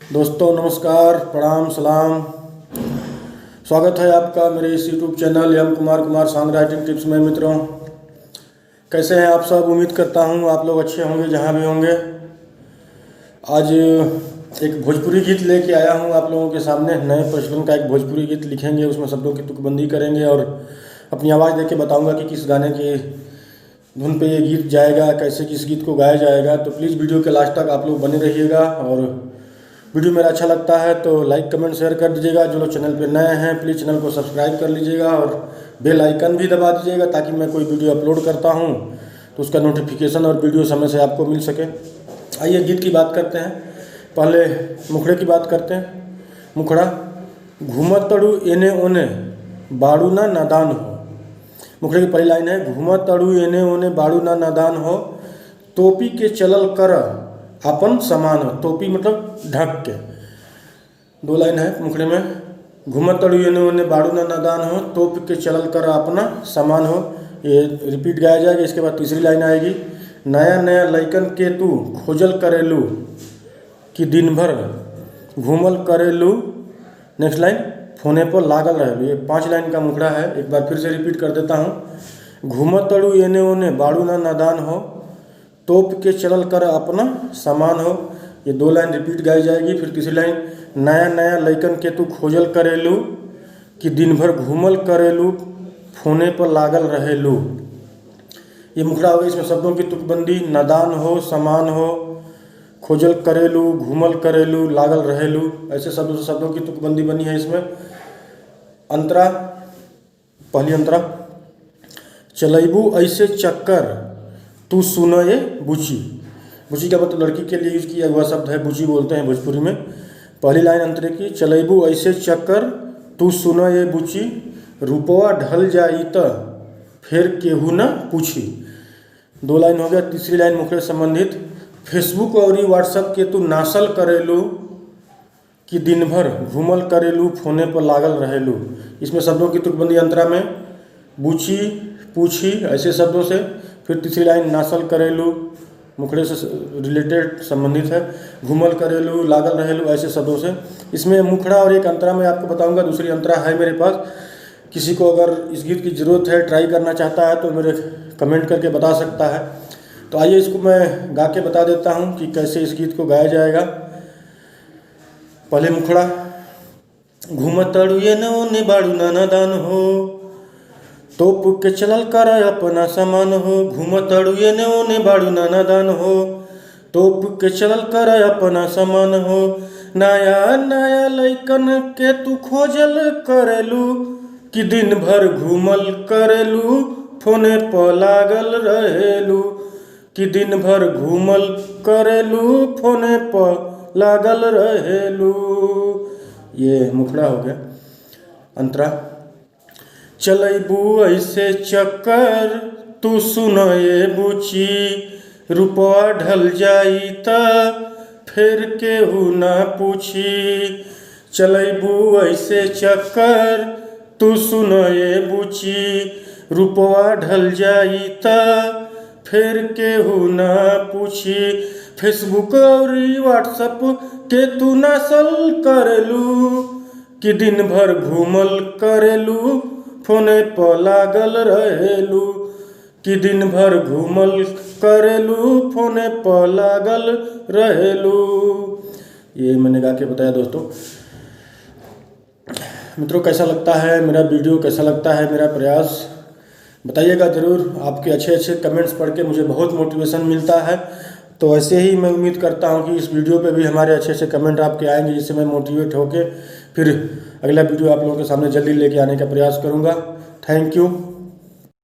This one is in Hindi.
दोस्तों नमस्कार, प्रणाम, सलाम। स्वागत है आपका मेरे इस YouTube channel M Kumar song writing tips में। मित्रों, कैसे हैं आप सब? उम्मीद करता हूं आप लोग अच्छे होंगे जहां भी होंगे। आज एक भोजपुरी गीत लेके आया हूं आप लोगों के सामने। नए प्रचलन का एक भोजपुरी गीत लिखेंगे, उसमें शब्दों की तुकबंदी करेंगे और अपनी आवाज़ दे के बताऊँगा कि किस गाने की धुन पे ये गीत जाएगा, कैसे किस गीत को गाया जाएगा। तो प्लीज़ वीडियो के लास्ट तक आप लोग बने रहिएगा और वीडियो मेरा अच्छा लगता है तो लाइक कमेंट शेयर कर दीजिएगा। जो लोग चैनल पे नए हैं प्लीज़ चैनल को सब्सक्राइब कर लीजिएगा और बेल आइकन भी दबा दीजिएगा ताकि मैं कोई वीडियो अपलोड करता हूँ तो उसका नोटिफिकेशन और वीडियो समय से आपको मिल सके। आइए गीत की बात करते हैं। पहले मुखड़े की बात करते हैं। मुखड़ा, घूमत तड़ू एने ओने बाड़ू ना नादान हो। मुखड़े की पहली लाइन है, घूमत तड़ू एने ओने बाड़ू ना नादान हो, टोपी के चलल कर अपन समान हो। टोपी मतलब ढक के। दो लाइन है मुखड़े में, घूमत तड़ू एने ओने बाड़ू ना नादान हो, टोपी के चलल कर अपना समान हो। ये रिपीट गाया जाएगा। इसके बाद तीसरी लाइन आएगी, नया नया लइकन के तू खोजल करेलू कि दिन भर घूमल करेलू। नेक्स्ट लाइन, फोने पर लागल रहेलू। ये 5 लाइन का मुखड़ा है। एक बार फिर से रिपीट कर देता हूँ। घूमत तड़ू एने ओने बाड़ू ना नादान हो, तोप के चलल कर अपना समान हो। ये 2 लाइन रिपीट गाई जाएगी। फिर तीसरी लाइन, नया नया लइकन के तू खोजल करेलू कि दिन भर घूमल करेलू, फोने पर लागल रहेलू। ये मुखड़ा हो गया। इसमें शब्दों की तुकबंदी, नादान हो, समान हो, खोजल करेलू, घूमल करेलू, लागल रहेलू, ऐसे शब्दों की तुकबंदी बनी है इसमें। अंतरा, पहली अंतरा, चलैबू ऐसे चक्कर तू सुनो ये बुची। बुची का मतलब लड़की के लिए यूज किया हुआ शब्द है, बुची बोलते हैं भोजपुरी में। पहली लाइन अंतरे की, चलैबू ऐसे चक्कर तू सुनो ये बुची, रुपवा ढल जाई त फिर केहू न पूछी। 2 लाइन हो गया। तीसरी लाइन मुखड़े संबंधित, फेसबुक और व्हाट्सएप के तू नासल करेलू कि दिन भर घूमल करेलू, फोने पर लागल रहेलू। इसमें शब्दों की तुकबंदी अंतरा में, बुची, पूछी ऐसे शब्दों से। फिर तीसरी लाइन, नासल करेलू, मुखड़े से रिलेटेड संबंधित है, घूमल करेलू, लागल रहेलू ऐसे शब्दों से। इसमें मुखड़ा और एक अंतरा मैं आपको बताऊंगा। दूसरी अंतरा है मेरे पास। किसी को अगर इस गीत की ज़रूरत है, ट्राई करना चाहता है तो मेरे कमेंट करके बता सकता है। तो आइए इसको मैं गा के बता देता हूँ कि कैसे इस गीत को गाया जाएगा। पहले मुखड़ा, घूमत तड़ू एने ओने बाड़ू ना नादान हो, तोप के चलल कर अपना समान हो। घूमत तड़ू एने ओने बाड़ू ना नादान हो, तोप के चलल कर अपना समान हो। नया नया लइकन के तू खोजल करेलू कि दिन भर घूमल करेलू, फोने पर लागल रहेलू कि दिन भर घूमल करेलू, फोने पर लागल रहेलू। ये मुखड़ा हो गया। अंतरा, चलैबू ऐसे चक्कर तू सुनो ये बुची, रुपवा ढल जाई त फिर केहू ना पूछी। चलैबू ऐसे चक्कर तू सुनो ये बुची, रुपवा ढल जाई त फिर केहू ना पूछी। फेसबुक और व्हाट्सएप के तू नासल करेलू कि दिन भर घूमल करेलू, फोने पर लागल रहेलू कि दिन भर घूमल करेलू, फोने पर लागल रहेलू। ये मैंने गा के बताया दोस्तों। मित्रों, कैसा लगता है मेरा वीडियो, कैसा लगता है मेरा प्रयास, बताइएगा ज़रूर। आपके अच्छे कमेंट्स पढ़ के मुझे बहुत मोटिवेशन मिलता है। तो ऐसे ही मैं उम्मीद करता हूँ कि इस वीडियो पे भी हमारे अच्छे कमेंट आपके आएंगे, जिससे मैं मोटिवेट होकर फिर अगला वीडियो आप लोगों के सामने जल्दी लेके आने का प्रयास करूँगा। Thank you.